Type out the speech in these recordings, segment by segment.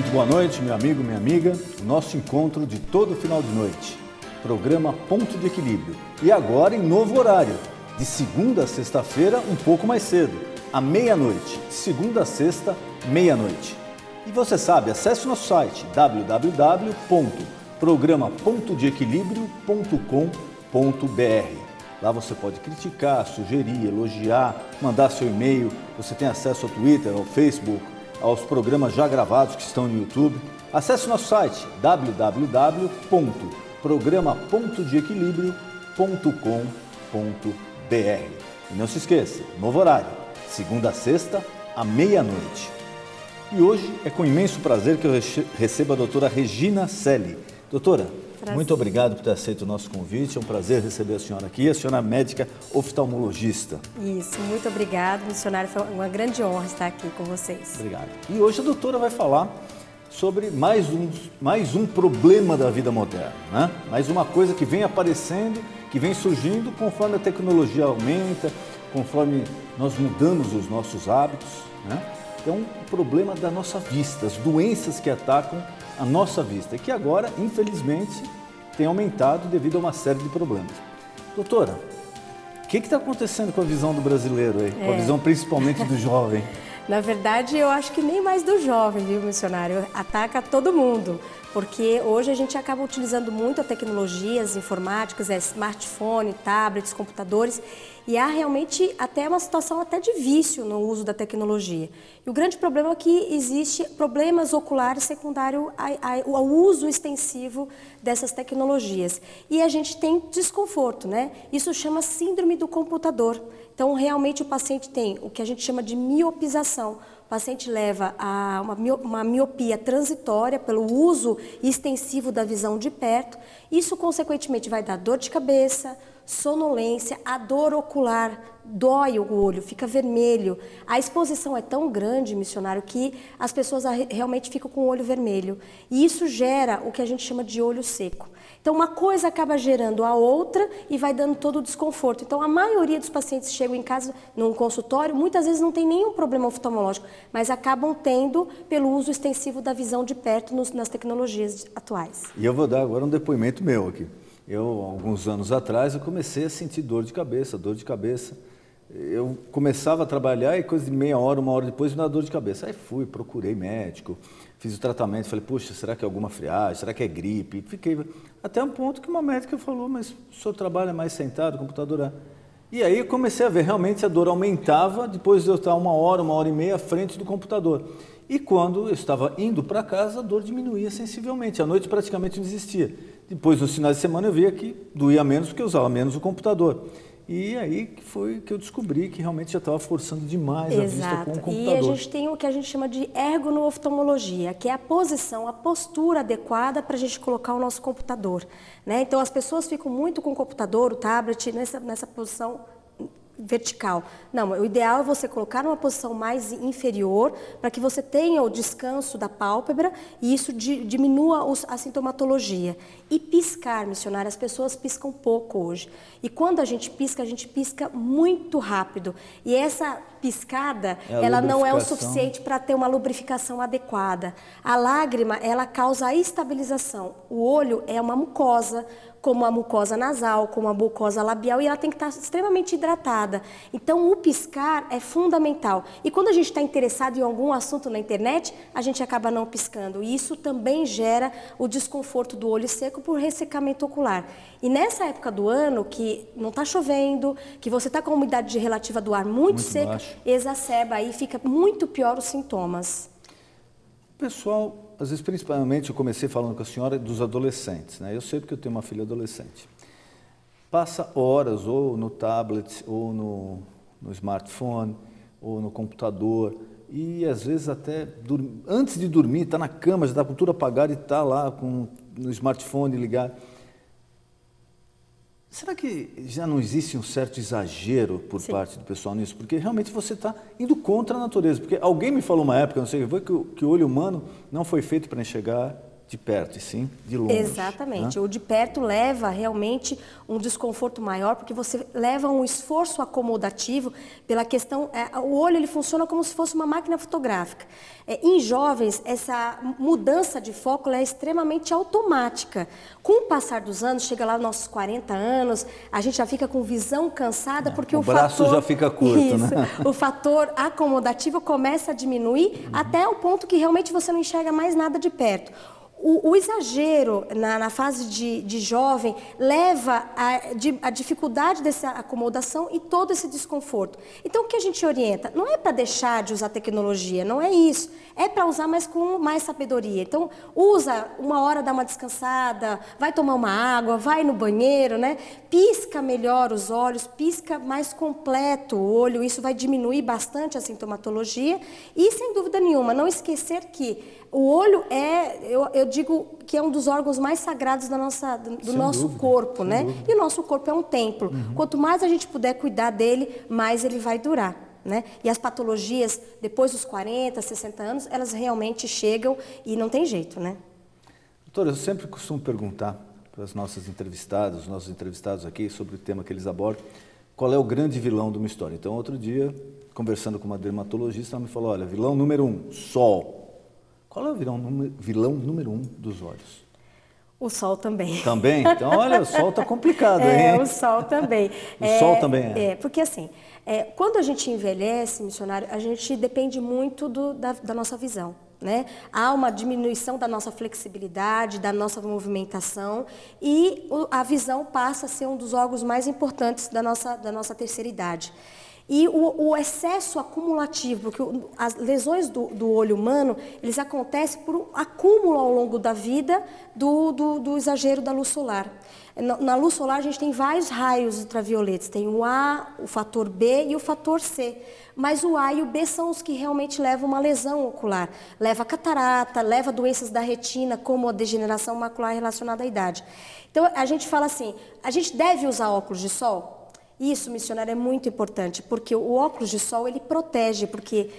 Muito boa noite, meu amigo, minha amiga. O nosso encontro de todo final de noite. Programa Ponto de Equilíbrio. E agora em novo horário, de segunda a sexta-feira, um pouco mais cedo, à meia-noite. De segunda a sexta, meia-noite. E você sabe, acesse o nosso site www.programapontodeequilibrio.com.br. Lá você pode criticar, sugerir, elogiar, mandar seu e-mail. Você tem acesso ao Twitter, ao Facebook, aos programas já gravados que estão no YouTube. Acesse o nosso site www.programapontodeequilibrio.com.br. E não se esqueça, novo horário, segunda a sexta, à meia-noite. E hoje é com imenso prazer que eu recebo a doutora Regina Celli. Doutora, muito obrigado por ter aceito o nosso convite, é um prazer receber a senhora aqui, a senhora é médica oftalmologista. Isso, muito obrigado, missionário, foi uma grande honra estar aqui com vocês. Obrigado. E hoje a doutora vai falar sobre mais um problema da vida moderna, né? Mais uma coisa que vem aparecendo, que vem surgindo conforme a tecnologia aumenta, conforme nós mudamos os nossos hábitos, né? É um problema da nossa vista, as doenças que atacam a nossa vista, que agora, infelizmente, tem aumentado devido a uma série de problemas. Doutora, o que está acontecendo com a visão do brasileiro aí? Com a visão principalmente do jovem? Na verdade, eu acho que nem mais do jovem, viu, missionário? Ataca todo mundo, porque hoje a gente acaba utilizando muito a tecnologia, as informáticas, smartphone, tablets, computadores, e há realmente até uma situação até de vício no uso da tecnologia. E o grande problema é que existe problemas oculares secundários ao uso extensivo dessas tecnologias. E a gente tem desconforto, né? Isso chama síndrome do computador. Então, realmente o paciente tem o que a gente chama de miopização. O paciente leva a uma miopia transitória pelo uso extensivo da visão de perto. Isso, consequentemente, vai dar dor de cabeça, sonolência, a dor ocular, dói o olho, fica vermelho. A exposição é tão grande, missionário, que as pessoas realmente ficam com o olho vermelho. E isso gera o que a gente chama de olho seco. Então, uma coisa acaba gerando a outra e vai dando todo o desconforto. Então, a maioria dos pacientes chegam em casa, num consultório, muitas vezes não tem nenhum problema oftalmológico, mas acabam tendo pelo uso extensivo da visão de perto nas tecnologias atuais. E eu vou dar agora um depoimento meu aqui. Alguns anos atrás, eu comecei a sentir dor de cabeça. Eu começava a trabalhar e coisa de meia hora, uma hora depois me dava dor de cabeça. Aí fui, procurei médico, fiz o tratamento, falei, puxa, será que é alguma friagem, será que é gripe? Fiquei até um ponto que uma médica falou, mas o senhor trabalha mais sentado, computador... E aí eu comecei a ver, realmente a dor aumentava depois de eu estar uma hora e meia à frente do computador. E quando eu estava indo para casa, a dor diminuía sensivelmente, à noite praticamente não existia. Depois, nos finais de semana, eu via que doía menos porque eu usava menos o computador. E aí foi que eu descobri que realmente já estava forçando demais a vista com o computador. E a gente tem o que a gente chama de ergonooftalmologia, que é a posição, a postura adequada para a gente colocar o nosso computador, né? Então, as pessoas ficam muito com o computador, o tablet, nessa posição vertical. Não, o ideal é você colocar numa posição mais inferior para que você tenha o descanso da pálpebra e isso diminua a sintomatologia. E piscar, missionário, as pessoas piscam pouco hoje. E quando a gente pisca muito rápido. E essa piscada, ela não é o suficiente para ter uma lubrificação adequada. A lágrima, ela causa a estabilização. O olho é uma mucosa, como a mucosa nasal, como a mucosa labial, e ela tem que estar extremamente hidratada. Então, o piscar é fundamental. E quando a gente está interessado em algum assunto na internet, a gente acaba não piscando. E isso também gera o desconforto do olho seco por ressecamento ocular. E nessa época do ano, que não está chovendo, que você está com a umidade relativa do ar muito seca, exacerba aí, fica muito pior os sintomas. Pessoal, às vezes, principalmente, eu comecei falando com a senhora dos adolescentes, né? Eu sei porque eu tenho uma filha adolescente. Passa horas ou no tablet, ou no smartphone, ou no computador, e às vezes até antes de dormir, está na cama, já está com tudo apagado e está lá no smartphone ligado. Será que já não existe um certo exagero por parte do pessoal nisso? Porque realmente você está indo contra a natureza. Porque alguém me falou uma época, não sei o que foi, que o olho humano não foi feito para enxergar de perto, e sim de longe. Exatamente. Né? O de perto leva realmente um desconforto maior, porque você leva um esforço acomodativo pela questão... o olho ele funciona como se fosse uma máquina fotográfica. Em jovens, essa mudança de foco é extremamente automática. Com o passar dos anos, chega lá nos nossos 40 anos, a gente já fica com visão cansada, porque o braço fator, já fica curto, isso, né? O fator acomodativo começa a diminuir até o ponto que realmente você não enxerga mais nada de perto. O exagero na fase de jovem leva à dificuldade dessa acomodação e todo esse desconforto. Então, o que a gente orienta? Não é para deixar de usar tecnologia, não é isso. É para usar, mas com mais sabedoria. Então, usa 1 hora, dá uma descansada, vai tomar uma água, vai no banheiro, né? Pisca melhor os olhos, pisca mais completo o olho. Isso vai diminuir bastante a sintomatologia. E, sem dúvida nenhuma, não esquecer que o olho eu digo que é um dos órgãos mais sagrados do nosso corpo, né? E o nosso corpo é um templo. Quanto mais a gente puder cuidar dele, mais ele vai durar, né? E as patologias, depois dos 40, 60 anos, elas realmente chegam e não tem jeito, né? Doutora, eu sempre costumo perguntar para as nossas entrevistadas, os nossos entrevistados aqui, sobre o tema que eles abordam, qual é o grande vilão de uma história. Então, outro dia, conversando com uma dermatologista, ela me falou, olha, vilão número 1, sol. Qual é o vilão número 1 dos olhos? O sol também. Também? Então, olha, o sol está complicado, hein? O sol também. O sol também é. Porque assim, quando a gente envelhece, missionário, a gente depende muito da nossa visão, né? Há uma diminuição da nossa flexibilidade, da nossa movimentação e a visão passa a ser um dos órgãos mais importantes da nossa terceira idade. E o excesso acumulativo, porque as lesões do olho humano, eles acontecem por um acúmulo ao longo da vida do exagero da luz solar. Na luz solar a gente tem vários raios ultravioletas, tem o A, o fator B e o fator C. Mas o A e o B são os que realmente levam uma lesão ocular. Leva a catarata, leva doenças da retina, como a degeneração macular relacionada à idade. Então a gente fala assim, a gente deve usar óculos de sol? Isso, missionário, é muito importante, porque o óculos de sol, ele protege, porque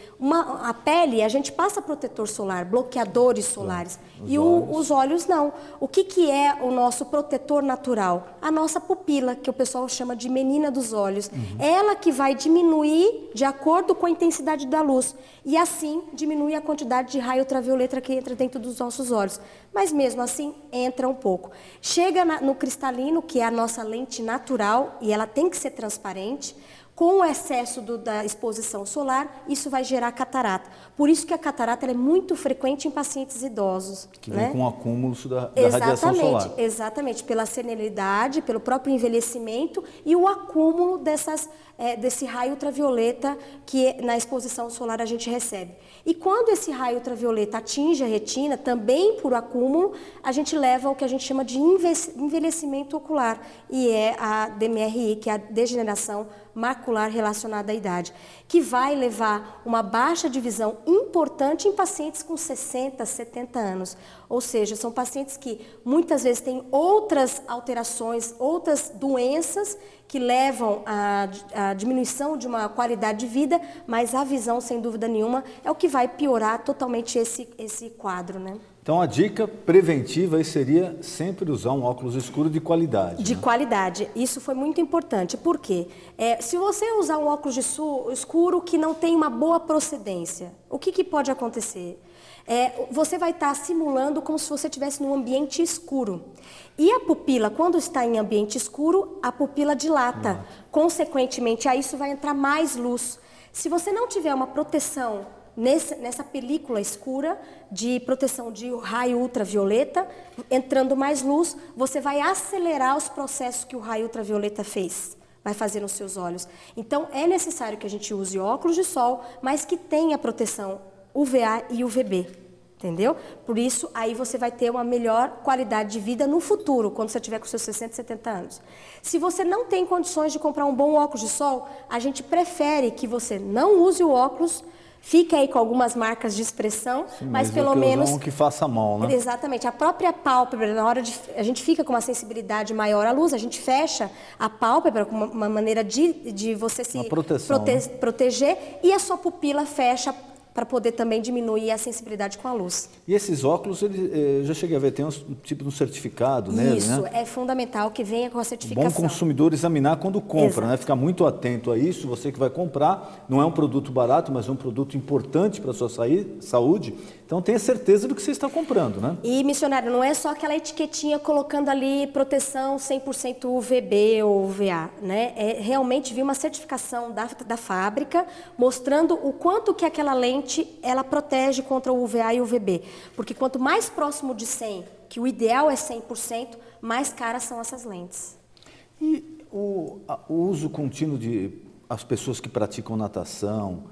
a pele, a gente passa protetor solar, bloqueadores solares, e os olhos não. O que é o nosso protetor natural? A nossa pupila, que o pessoal chama de menina dos olhos. É ela que vai diminuir de acordo com a intensidade da luz, e assim diminui a quantidade de raio ultravioleta que entra dentro dos nossos olhos. Mas mesmo assim, entra um pouco. Chega no cristalino, que é a nossa lente natural, e ela tem que ser transparente. Com o excesso da exposição solar, isso vai gerar catarata. Por isso que a catarata é muito frequente em pacientes idosos. Que vem com o acúmulo da Exatamente, radiação solar. Exatamente, pela senilidade, pelo próprio envelhecimento e o acúmulo desse raio ultravioleta que na exposição solar a gente recebe. E quando esse raio ultravioleta atinge a retina, também por acúmulo, a gente leva ao que a gente chama de envelhecimento ocular, e é a DMRI, que é a degeneração macular relacionada à idade, que vai levar uma baixa de visão importante em pacientes com 60, 70 anos. Ou seja, são pacientes que muitas vezes têm outras alterações, outras doenças que levam à diminuição de uma qualidade de vida, mas a visão, sem dúvida nenhuma, é o que vai piorar totalmente esse quadro, né? Então, a dica preventiva aí seria sempre usar um óculos escuro de qualidade. De qualidade. Isso foi muito importante. Por quê? Se você usar um óculos escuro que não tem uma boa procedência, o que pode acontecer? Você vai estar simulando como se você estivesse num ambiente escuro. E a pupila, quando está em ambiente escuro, a pupila dilata. Consequentemente, a isso vai entrar mais luz. Se você não tiver uma proteção nessa película escura de proteção de raio ultravioleta, entrando mais luz, você vai acelerar os processos que o raio ultravioleta vai fazer nos seus olhos. Então, é necessário que a gente use óculos de sol, mas que tenha proteção UVA e UVB, entendeu? Por isso, aí você vai ter uma melhor qualidade de vida no futuro, quando você tiver com seus 60, 70 anos. Se você não tem condições de comprar um bom óculos de sol, a gente prefere que você não use o óculos. Fica aí com algumas marcas de expressão, sim, mas pelo menos... um que faça mal, né? Exatamente. A própria pálpebra, na hora a gente fica com uma sensibilidade maior à luz, a gente fecha a pálpebra com uma maneira de você se proteção, proteger, e a sua pupila fecha para poder também diminuir a sensibilidade com a luz. E esses óculos, eu já cheguei a ver, tem um tipo de um certificado nele, Isso, né? é fundamental que venha com a certificação. Bom consumidor examinar quando compra, né? Ficar muito atento a isso, você que vai comprar, não é um produto barato, mas é um produto importante para a sua saúde, então tenha certeza do que você está comprando, né? E, missionário, não é só aquela etiquetinha colocando ali proteção 100% UVB ou UVA, né? É realmente vir uma certificação da fábrica mostrando o quanto que aquela lente ela protege contra o UVA e o UVB. Porque quanto mais próximo de 100, que o ideal é 100%, mais caras são essas lentes. E o uso contínuo de as pessoas que praticam natação,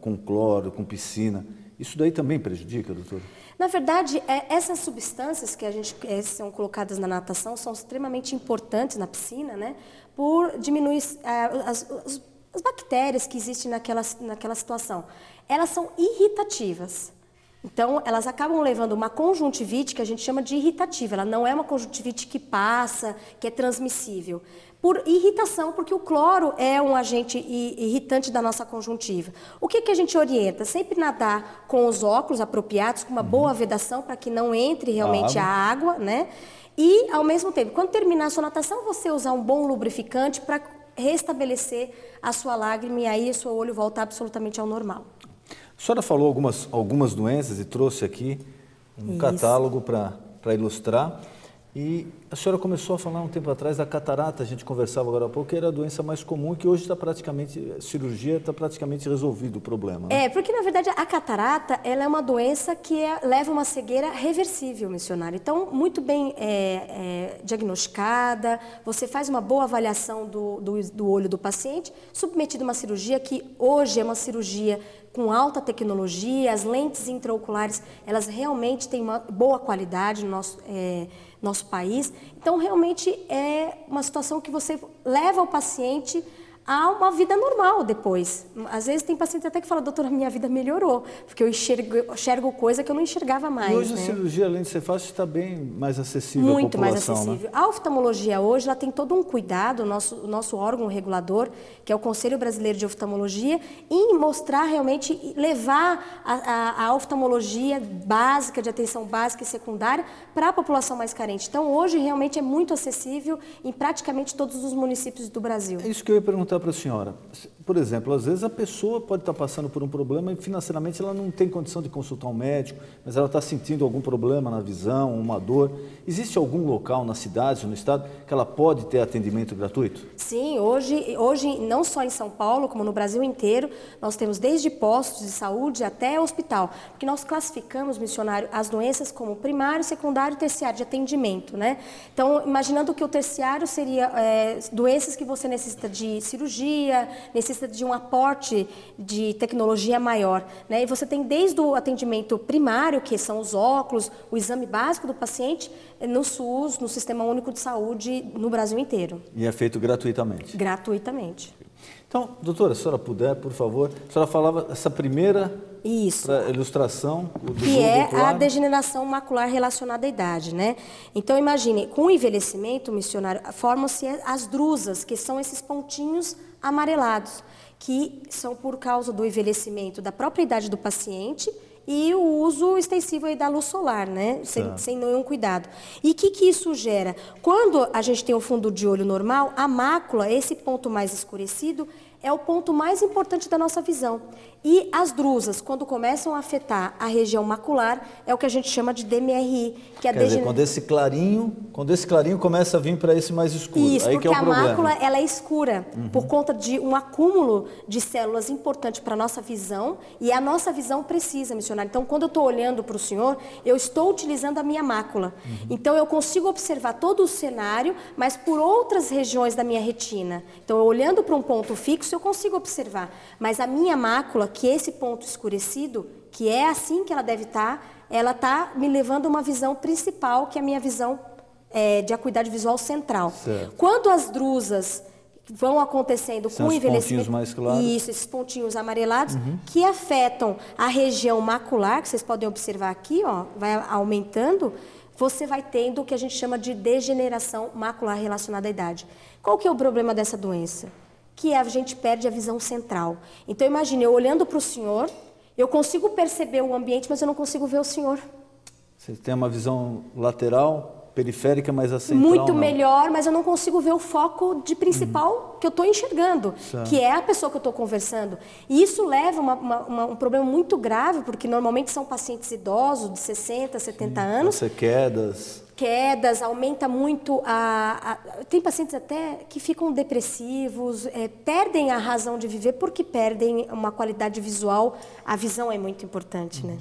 com cloro, com piscina, isso daí também prejudica, doutor? Na verdade, essas substâncias que são colocadas na natação são extremamente importantes na piscina, né? Por diminuir as bactérias que existem naquela situação. Elas são irritativas. Então, elas acabam levando uma conjuntivite que a gente chama de irritativa. Ela não é uma conjuntivite que passa, que é transmissível. Por irritação, porque o cloro é um agente irritante da nossa conjuntiva. O que a gente orienta? Sempre nadar com os óculos apropriados, com uma boa vedação, para que não entre realmente a água, né? E, ao mesmo tempo, quando terminar a sua natação, você usar um bom lubrificante para restabelecer a sua lágrima e aí o seu olho volta absolutamente ao normal. A senhora falou algumas doenças e trouxe aqui um catálogo para ilustrar. E a senhora começou a falar um tempo atrás da catarata, a gente conversava agora há pouco, que era a doença mais comum, que hoje cirurgia está praticamente resolvido o problema. Né? Porque na verdade a catarata ela é uma doença que leva uma cegueira reversível, missionário. Então, muito bem diagnosticada, você faz uma boa avaliação do olho do paciente, submetido a uma cirurgia que hoje é uma cirurgia com alta tecnologia, as lentes intraoculares, elas realmente têm uma boa qualidade no nosso país. Então, realmente é uma situação que você leva o paciente a uma vida normal depois. Às vezes tem paciente até que fala, doutora, minha vida melhorou, porque eu enxergo coisa que eu não enxergava mais. E hoje né? A cirurgia, além de ser fácil, está bem mais acessível à população. Muito mais acessível. Né? A oftalmologia hoje, ela tem todo um cuidado, o nosso órgão regulador, que é o Conselho Brasileiro de Oftalmologia, em mostrar realmente, levar a oftalmologia básica, de atenção básica e secundária, para a população mais carente. Então, hoje, realmente é muito acessível em praticamente todos os municípios do Brasil. É isso que eu ia perguntar para a senhora. Por exemplo, às vezes a pessoa pode estar passando por um problema e financeiramente ela não tem condição de consultar um médico, mas ela está sentindo algum problema na visão, uma dor. Existe algum local na cidade ou no estado que ela pode ter atendimento gratuito? Sim, hoje não só em São Paulo, como no Brasil inteiro, nós temos desde postos de saúde até hospital, porque nós classificamos, missionário, as doenças como primário, secundário e terciário de atendimento, né? Então, imaginando que o terciário seria doenças que você necessita de cirurgia, necessita de um aporte de tecnologia maior, né? E você tem desde o atendimento primário, que são os óculos, o exame básico do paciente, no SUS, no Sistema Único de Saúde, no Brasil inteiro. E é feito gratuitamente? Gratuitamente. Então, doutora, se a senhora puder, por favor, a senhora falava essa primeira ilustração do que é ocular. A degeneração macular relacionada à idade, né? Então, imagine, com o envelhecimento, missionário, formam-se as drusas, que são esses pontinhos amarelados, que são por causa do envelhecimento da própria idade do paciente e o uso extensivo aí da luz solar, né? Sem nenhum cuidado. E o que isso gera? Quando a gente tem o fundo de olho normal, a mácula, esse ponto mais escurecido, é o ponto mais importante da nossa visão. E as drusas, quando começam a afetar a região macular, é o que a gente chama de DMRI, que é Quer dizer, quando esse clarinho começa a vir para esse mais escuro. Isso, aí porque que é o problema. A mácula ela é escura por conta de um acúmulo de células importante para a nossa visão, e a nossa visão precisa, missionário. Então, quando eu estou olhando para o senhor, eu estou utilizando a minha mácula. Então, eu consigo observar todo o cenário, mas por outras regiões da minha retina. Então, olhando para um ponto fixo, eu consigo observar. Mas a minha mácula, que é esse ponto escurecido, que é assim que ela deve estar, ela está me levando a uma visão principal, que é a minha visão de acuidade visual central. Certo. Quando as drusas vão acontecendo com o envelhecimento, mais claros. Isso, esses pontinhos amarelados, que afetam a região macular, que vocês podem observar aqui, ó, vai aumentando, você vai tendo o que a gente chama de degeneração macular relacionada à idade. Qual que é o problema dessa doença? Que a gente perde a visão central. Então, imagine, eu olhando para o senhor, Eu consigo perceber o ambiente, mas eu não consigo ver o senhor. Você tem uma visão lateral, periférica, mas a central Muito não. melhor, mas eu não consigo ver o foco de principal que eu estou enxergando, Certo. que é a pessoa que eu estou conversando. E isso leva a um problema muito grave, porque normalmente são pacientes idosos, de 60, 70 anos. Pode ser quedas. Quedas, aumenta muito tem pacientes até que ficam depressivos, perdem a razão de viver porque perdem uma qualidade visual. A visão é muito importante, né?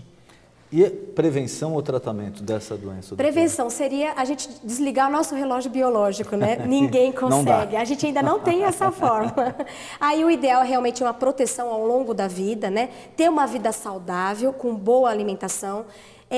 E prevenção ou tratamento dessa doença? Prevenção seria a gente desligar o nosso relógio biológico, né? Ninguém consegue, a gente ainda não tem essa forma. Aí o ideal é realmente uma proteção ao longo da vida, né? Ter uma vida saudável, com boa alimentação.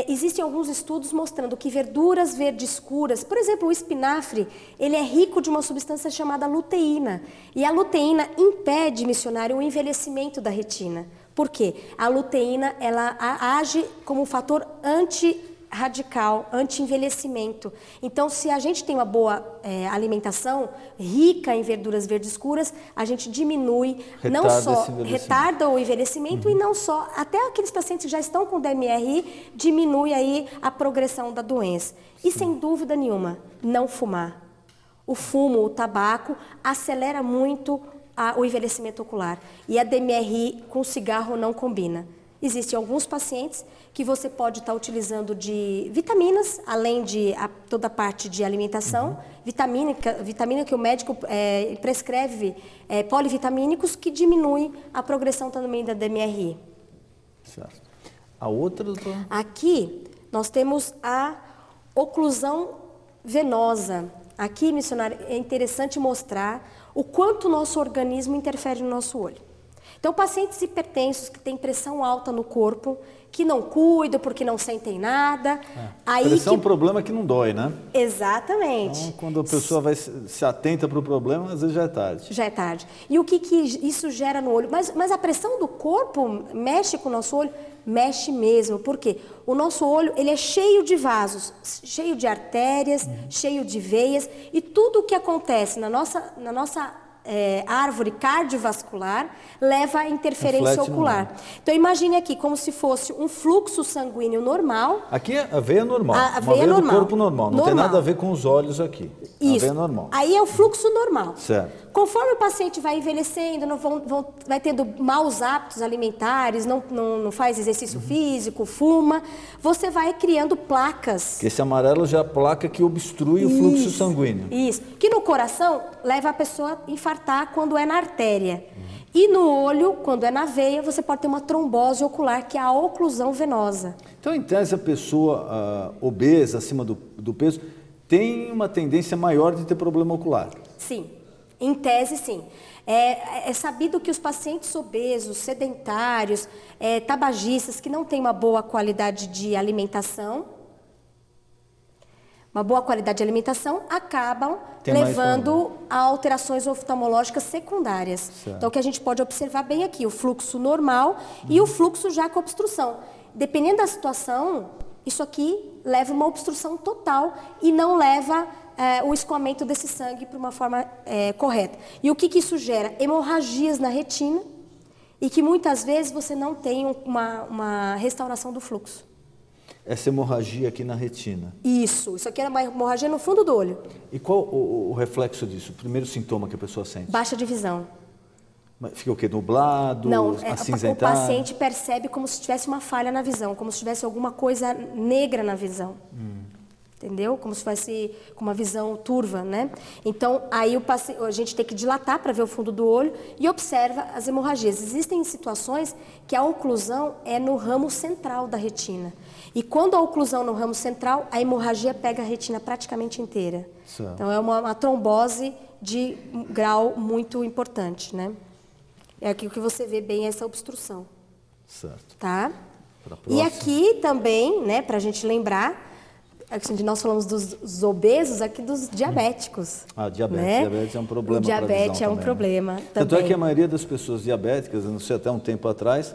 Existem alguns estudos mostrando que verduras verdes escuras, por exemplo, o espinafre, ele é rico de uma substância chamada luteína. E a luteína impede, missionário, o envelhecimento da retina. Por quê? A luteína, ela age como um fator antirradical, anti-envelhecimento. Então, se a gente tem uma boa alimentação, rica em verduras verdes escuras, a gente diminui, não só retarda o envelhecimento e não só, até aqueles pacientes que já estão com DMRI, diminui aí a progressão da doença. E sem dúvida nenhuma, não fumar. O fumo, o tabaco, acelera muito o envelhecimento ocular. E a DMRI com cigarro não combina. Existem alguns pacientes que você pode estar utilizando de vitaminas, além de toda a parte de alimentação, vitamina que o médico prescreve, polivitamínicos, que diminui a progressão também da DMRI. Certo. A outra, doutora? Aqui, nós temos a oclusão venosa. Aqui, missionário, é interessante mostrar o quanto o nosso organismo interfere no nosso olho. Então, pacientes hipertensos que têm pressão alta no corpo, que não cuidam porque não sentem nada. Pressão é um problema que não dói, né? Exatamente. Então, quando a pessoa se atenta para o problema, às vezes já é tarde. Já é tarde. E o que isso gera no olho? Mas a pressão do corpo mexe com o nosso olho? Mexe mesmo. Por quê? O nosso olho, ele é cheio de vasos, cheio de artérias, cheio de veias. E tudo o que acontece na nossa árvore cardiovascular leva à interferência ocular. Então imagine aqui como se fosse um fluxo sanguíneo normal. Aqui a veia normal, a veia do corpo normal, não tem nada a ver com os olhos aqui. Isso. A veia normal. Aí é o fluxo normal. Certo. Conforme o paciente vai envelhecendo, vai tendo maus hábitos alimentares, não faz exercício físico, fuma, você vai criando placas. Que esse amarelo já é a placa que obstrui o fluxo sanguíneo. Isso. Que no coração leva a pessoa a infartar quando é na artéria. E no olho, quando é na veia, você pode ter uma trombose ocular, que é a oclusão venosa. Então, em tese, a pessoa obesa, acima do peso, tem uma tendência maior de ter problema ocular. Sim. Em tese, sim. É sabido que os pacientes obesos, sedentários, tabagistas, que não têm uma boa qualidade de alimentação, acabam levando a alterações oftalmológicas secundárias. Certo. Então, o que a gente pode observar bem aqui, o fluxo normal e o fluxo já com obstrução. Dependendo da situação, isso aqui leva uma obstrução total e não leva o escoamento desse sangue para uma forma correta. E o que isso gera? Hemorragias na retina e que muitas vezes você não tem uma restauração do fluxo. Essa hemorragia aqui na retina. Isso aqui é uma hemorragia no fundo do olho. E qual o reflexo disso? O primeiro sintoma que a pessoa sente? Baixa de visão. Fica o quê? Nublado? Não, acinzentado? o paciente percebe como se tivesse uma falha na visão, como se tivesse alguma coisa negra na visão. Entendeu? Como se fosse com uma visão turva, né? Então, aí a gente tem que dilatar para ver o fundo do olho e observa as hemorragias. Existem situações que a oclusão é no ramo central da retina. E quando a oclusão no ramo central, a hemorragia pega a retina praticamente inteira. Certo. Então, é uma trombose de grau muito importante, né? É aqui que você vê bem essa obstrução. Certo. Tá? E aqui também, né, para a gente lembrar, nós falamos dos obesos, aqui dos diabéticos. Diabetes. Né? Diabetes é um problema. O diabetes é um problema também. Tanto é que a maioria das pessoas diabéticas, eu não sei, até um tempo atrás,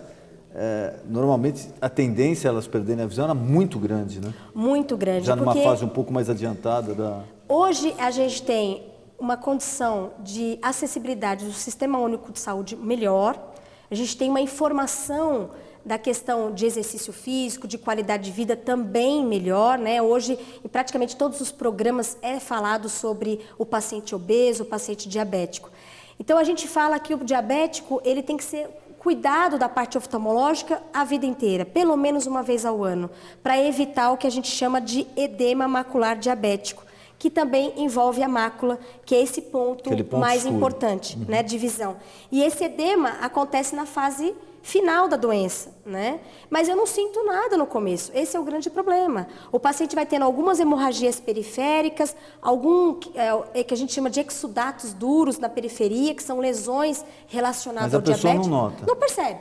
normalmente a tendência a elas perderem a visão era muito grande, né? Muito grande. Já numa fase um pouco mais adiantada da... Hoje a gente tem uma condição de acessibilidade do Sistema Único de Saúde melhor, a gente tem uma informação da questão de exercício físico, de qualidade de vida também melhor, né? Hoje, em praticamente todos os programas é falado sobre o paciente obeso, o paciente diabético. Então, a gente fala que o diabético, ele tem que ser cuidado da parte oftalmológica a vida inteira, pelo menos uma vez ao ano, para evitar o que a gente chama de edema macular diabético, que também envolve a mácula, que é esse ponto mais escuro, importante, né, de visão. E esse edema acontece na fase final da doença, né? Mas eu não sinto nada no começo. Esse é o grande problema. O paciente vai tendo algumas hemorragias periféricas, que a gente chama de exudatos duros na periferia, que são lesões relacionadas ao diabetes. Mas a pessoa não nota.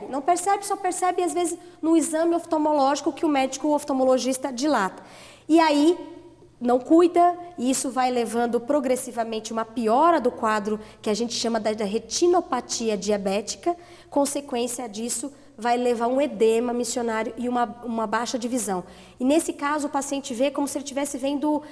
Não percebe, só percebe às vezes no exame oftalmológico que o médico oftalmologista dilata. E aí não cuida, e isso vai levando progressivamente uma piora do quadro que a gente chama da retinopatia diabética. Consequência disso vai levar um edema missionário e uma baixa de visão. E nesse caso o paciente vê como se ele estivesse vendo,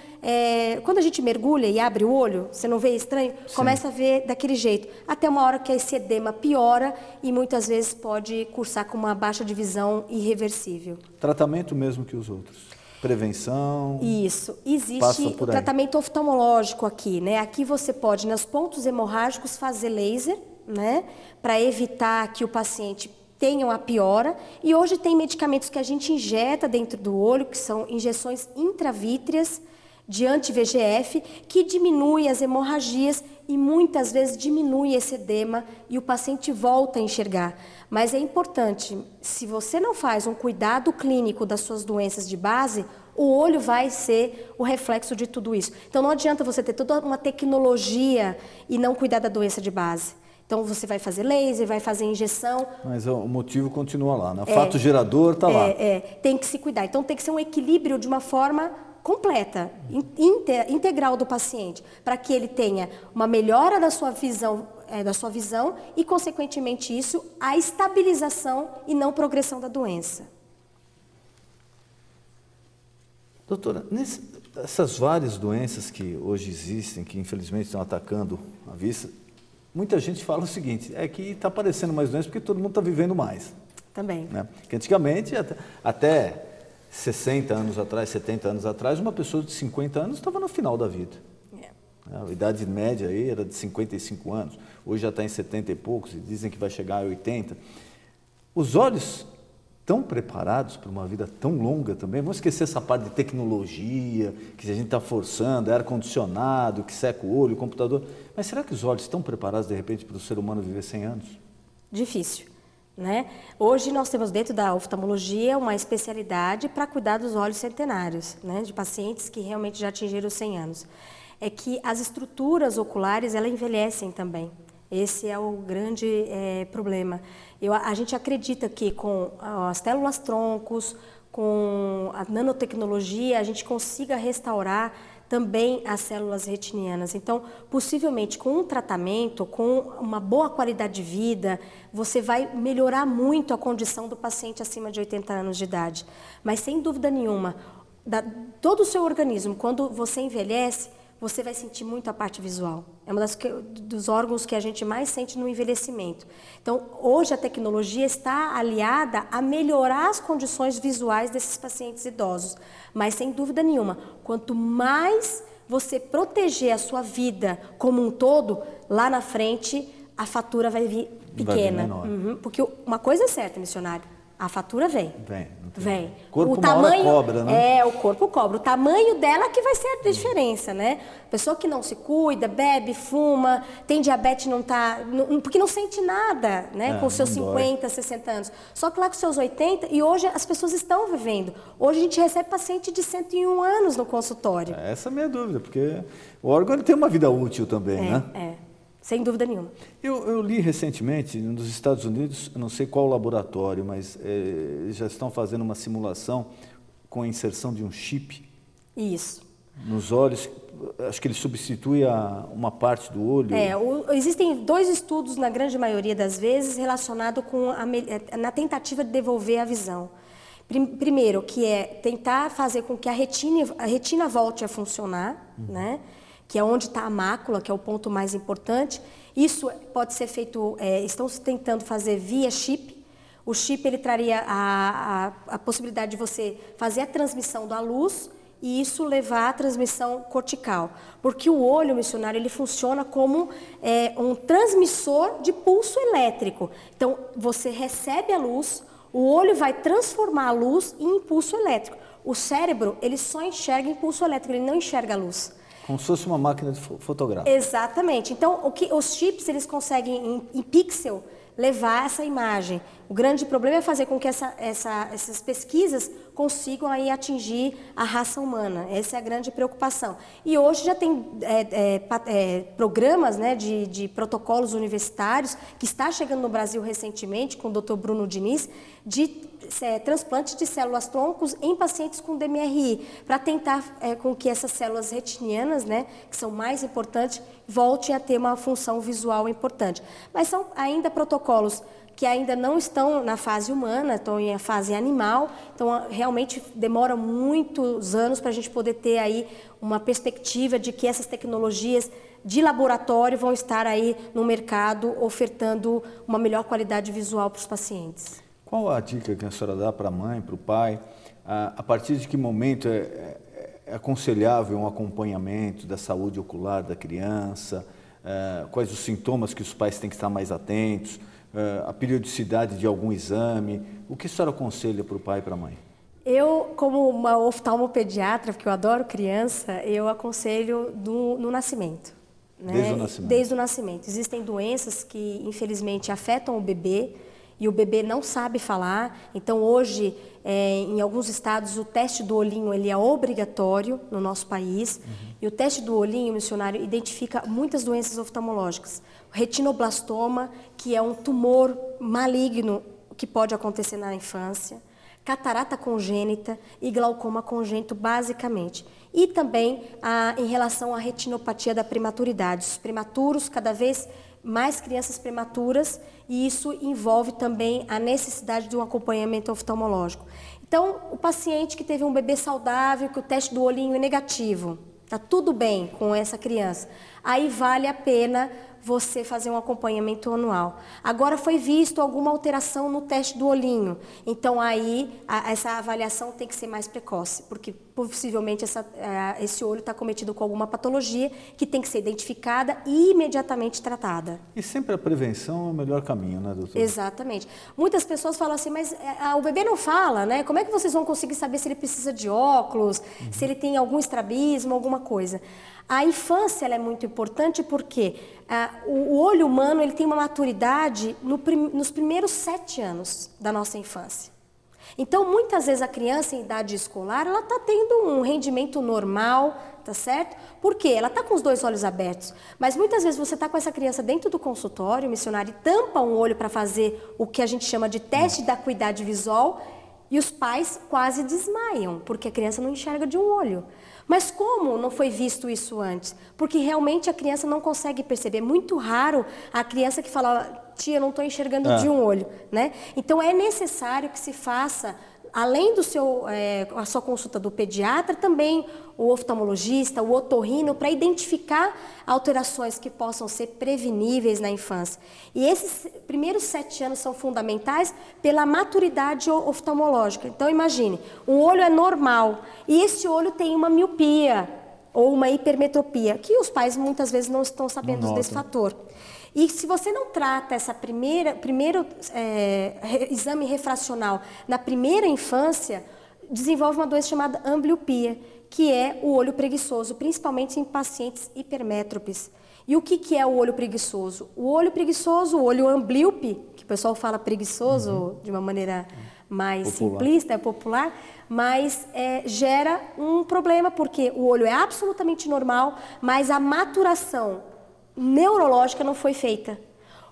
quando a gente mergulha e abre o olho, você não vê estranho? Sim. Começa a ver daquele jeito, até uma hora que esse edema piora e muitas vezes pode cursar com uma baixa de visão irreversível. Tratamento mesmo que os outros? Prevenção? Isso. Existe o tratamento oftalmológico aqui, né? Aqui você pode, nos pontos hemorrágicos, fazer laser, né? Para evitar que o paciente tenha uma piora. E hoje tem medicamentos que a gente injeta dentro do olho, que são injeções intravítreas de anti-VEGF, que diminui as hemorragias e muitas vezes diminui esse edema e o paciente volta a enxergar. Mas é importante, se você não faz um cuidado clínico das suas doenças de base, o olho vai ser o reflexo de tudo isso. Então não adianta você ter toda uma tecnologia e não cuidar da doença de base. Então você vai fazer laser, vai fazer injeção. Mas o motivo continua lá, né? O fato gerador está lá. Tem que se cuidar. Então tem que ser um equilíbrio de uma forma completa, integral do paciente, para que ele tenha uma melhora da sua visão e, consequentemente, isso, a estabilização e não progressão da doença. Doutora, essas várias doenças que hoje existem, que infelizmente estão atacando a vista, muita gente fala o seguinte, é que está aparecendo mais doenças porque todo mundo está vivendo mais. Também. Né? Porque antigamente, até 60 anos atrás, 70 anos atrás, uma pessoa de 50 anos estava no final da vida. A idade média aí era de 55 anos, hoje já está em 70 e poucos, e dizem que vai chegar a 80. Os olhos estão preparados para uma vida tão longa também? Vamos esquecer essa parte de tecnologia, que a gente está forçando, ar-condicionado, que seca o olho, o computador. Mas será que os olhos estão preparados, de repente, para o ser humano viver 100 anos? Difícil. Né? Hoje nós temos dentro da oftalmologia uma especialidade para cuidar dos olhos centenários, né? De pacientes que realmente já atingiram os 100 anos. É que as estruturas oculares, elas envelhecem também. Esse é o grande problema. A gente acredita que com as células troncos, com a nanotecnologia, a gente consiga restaurar também as células retinianas. Então, possivelmente, com um tratamento, com uma boa qualidade de vida, você vai melhorar muito a condição do paciente acima de 80 anos de idade. Mas, sem dúvida nenhuma, todo o seu organismo, quando você envelhece, você vai sentir muito a parte visual. É um dos órgãos que a gente mais sente no envelhecimento. Então, hoje a tecnologia está aliada a melhorar as condições visuais desses pacientes idosos. Mas, sem dúvida nenhuma, quanto mais você proteger a sua vida como um todo, lá na frente a fatura vai vir pequena. Vai vir menor. Porque uma coisa é certa, missionário, a fatura vem. Vem. O corpo uma hora cobra, né? O corpo cobra. O tamanho dela que vai ser a diferença, né? Pessoa que não se cuida, bebe, fuma, tem diabetes, porque não sente nada, né? Com seus 50, 60 anos. Só que lá com seus 80, e hoje as pessoas estão vivendo. Hoje a gente recebe paciente de 101 anos no consultório. Essa é a minha dúvida, porque o órgão tem uma vida útil também, né? Sem dúvida nenhuma. Eu li recentemente, nos Estados Unidos, eu não sei qual laboratório, mas já estão fazendo uma simulação com a inserção de um chip. Isso. Nos olhos, acho que ele substitui uma parte do olho. Existem 2 estudos, na grande maioria das vezes, relacionados com na tentativa de devolver a visão. Primeiro, que é tentar fazer com que a retina volte a funcionar, né? Que é onde está a mácula, que é o ponto mais importante. Isso pode ser feito, estão tentando fazer via chip. O chip ele traria a possibilidade de você fazer a transmissão da luz e isso levar à transmissão cortical. Porque o olho, missionário, ele funciona como um transmissor de pulso elétrico. Então, você recebe a luz, o olho vai transformar a luz em impulso elétrico. O cérebro, ele só enxerga impulso elétrico, ele não enxerga a luz. Como se fosse uma máquina de fotográfica. Exatamente. Então, os chips, eles conseguem, em pixel, levar essa imagem. O grande problema é fazer com que essas pesquisas consigam aí atingir a raça humana. Essa é a grande preocupação. E hoje já tem programas, né, de protocolos universitários que está chegando no Brasil recentemente com o Dr. Bruno Diniz, de transplante de células-troncos em pacientes com DMRI, para tentar com que essas células retinianas, né, que são mais importantes, voltem a ter uma função visual importante. Mas são ainda protocolos que ainda não estão na fase humana, estão em fase animal, então realmente demora muitos anos para a gente poder ter aí uma perspectiva de que essas tecnologias de laboratório vão estar aí no mercado ofertando uma melhor qualidade visual para os pacientes. Qual a dica que a senhora dá para a mãe, para o pai? A partir de que momento é aconselhável um acompanhamento da saúde ocular da criança? Quais os sintomas que os pais têm que estar mais atentos? A periodicidade de algum exame? O que a senhora aconselha para o pai e para a mãe? Eu, como uma oftalmopediatra, porque eu adoro criança, eu aconselho no nascimento. Né? Desde o nascimento? Desde o nascimento. Existem doenças que, infelizmente, afetam o bebê e o bebê não sabe falar. Então, hoje, em alguns estados, o teste do olhinho ele é obrigatório no nosso país. E o teste do olhinho, missionário, identifica muitas doenças oftalmológicas. O retinoblastoma, que é um tumor maligno que pode acontecer na infância. Catarata congênita e glaucoma congênito, basicamente. E também em relação à retinopatia da prematuridade. Os prematuros, cada vez mais crianças prematuras, e isso envolve também a necessidade de um acompanhamento oftalmológico. Então, o paciente que teve um bebê saudável, que o teste do olhinho é negativo, está tudo bem com essa criança, aí vale a pena você fazer um acompanhamento anual. Agora foi visto alguma alteração no teste do olhinho, então aí essa avaliação tem que ser mais precoce, porque possivelmente esse olho está cometido com alguma patologia que tem que ser identificada e imediatamente tratada. E sempre a prevenção é o melhor caminho, né, doutor? Exatamente. Muitas pessoas falam assim, mas o bebê não fala, né? Como é que vocês vão conseguir saber se ele precisa de óculos, se ele tem algum estrabismo, alguma coisa? A infância ela é muito importante porque o olho humano ele tem uma maturidade nos primeiros 7 anos da nossa infância. Então, muitas vezes a criança em idade escolar, ela está tendo um rendimento normal, tá certo? Por quê? Ela está com os 2 olhos abertos. Mas muitas vezes você está com essa criança dentro do consultório, o missionário tampa um olho para fazer o que a gente chama de teste da acuidade visual e os pais quase desmaiam, porque a criança não enxerga de um olho. Mas como não foi visto isso antes? Porque realmente a criança não consegue perceber. É muito raro a criança que fala, tia, eu não estou enxergando de um olho, né? Então é necessário que se faça, além a sua consulta do pediatra, também o oftalmologista, o otorrino, para identificar alterações que possam ser preveníveis na infância. E esses primeiros 7 anos são fundamentais pela maturidade oftalmológica. Então imagine, um olho é normal e esse olho tem uma miopia ou uma hipermetropia, que os pais muitas vezes não estão sabendo desse fator. E se você não trata essa primeiro exame refracional na primeira infância, desenvolve uma doença chamada ambliopia, que é o olho preguiçoso, principalmente em pacientes hipermétropes. E o que é o olho preguiçoso? O olho preguiçoso, o olho amblíope, que o pessoal fala preguiçoso de uma maneira mais simplista, popular, mas gera um problema, porque o olho é absolutamente normal, mas a maturação neurológica não foi feita.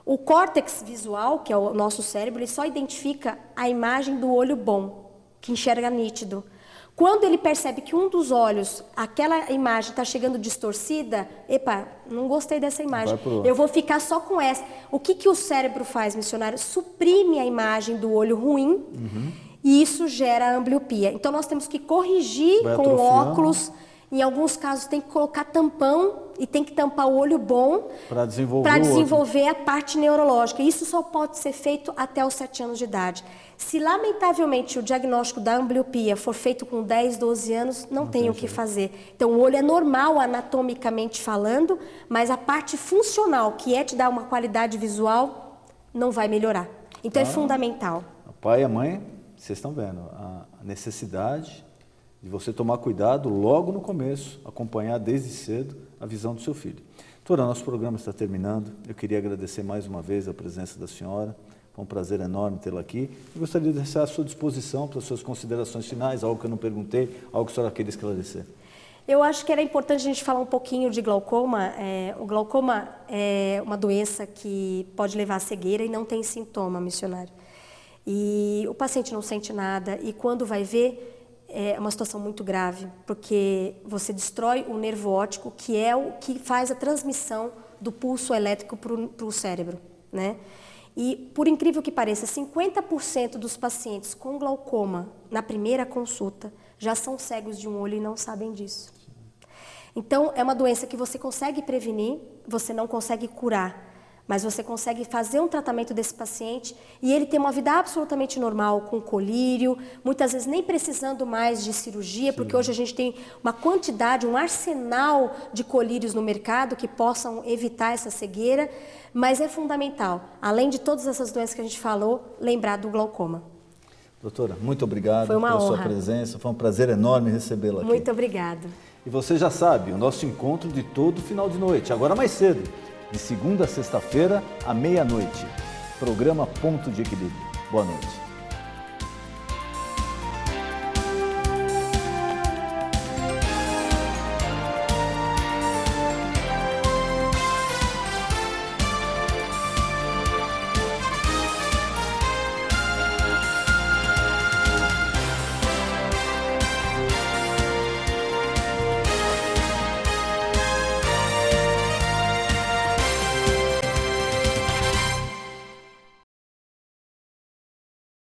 O córtex visual, que é o nosso cérebro, ele só identifica a imagem do olho bom, que enxerga nítido. Quando ele percebe que um dos olhos, aquela imagem está chegando distorcida, epa, não gostei dessa imagem, eu vou ficar só com essa. O que o cérebro faz, missionário? Suprime a imagem do olho ruim e isso gera ambliopia. Então nós temos que corrigir com óculos Em alguns casos tem que colocar tampão e tem que tampar o olho bom para desenvolver a parte neurológica. Isso só pode ser feito até os 7 anos de idade. Se lamentavelmente o diagnóstico da ambliopia for feito com 10, 12 anos, não tem o que fazer. Então o olho é normal anatomicamente falando, mas a parte funcional, que é te dar uma qualidade visual, não vai melhorar. Então é fundamental. O pai e a mãe, vocês estão vendo a necessidade de você tomar cuidado logo no começo, acompanhar desde cedo a visão do seu filho. Doutora, nosso programa está terminando. Eu queria agradecer mais uma vez a presença da senhora. Foi um prazer enorme tê-la aqui. Eu gostaria de deixar à sua disposição para as suas considerações finais, algo que eu não perguntei, algo que a senhora queira esclarecer. Eu acho que era importante a gente falar um pouquinho de glaucoma. O glaucoma é uma doença que pode levar à cegueira e não tem sintoma, missionário. E o paciente não sente nada e quando vai ver, é uma situação muito grave, porque você destrói o nervo óptico, que é o que faz a transmissão do pulso elétrico para o cérebro, né? E, por incrível que pareça, 50% dos pacientes com glaucoma, na primeira consulta, já são cegos de um olho e não sabem disso. Então, é uma doença que você consegue prevenir, você não consegue curar, mas você consegue fazer um tratamento desse paciente e ele ter uma vida absolutamente normal, com colírio, muitas vezes nem precisando mais de cirurgia, porque hoje a gente tem uma quantidade, um arsenal de colírios no mercado que possam evitar essa cegueira, mas é fundamental, além de todas essas doenças que a gente falou, lembrar do glaucoma. Doutora, muito obrigado pela sua presença, foi um prazer enorme recebê-la aqui. Muito obrigada. E você já sabe, o nosso encontro de todo final de noite, agora mais cedo, de segunda a sexta-feira, à meia-noite. Programa Ponto de Equilíbrio. Boa noite.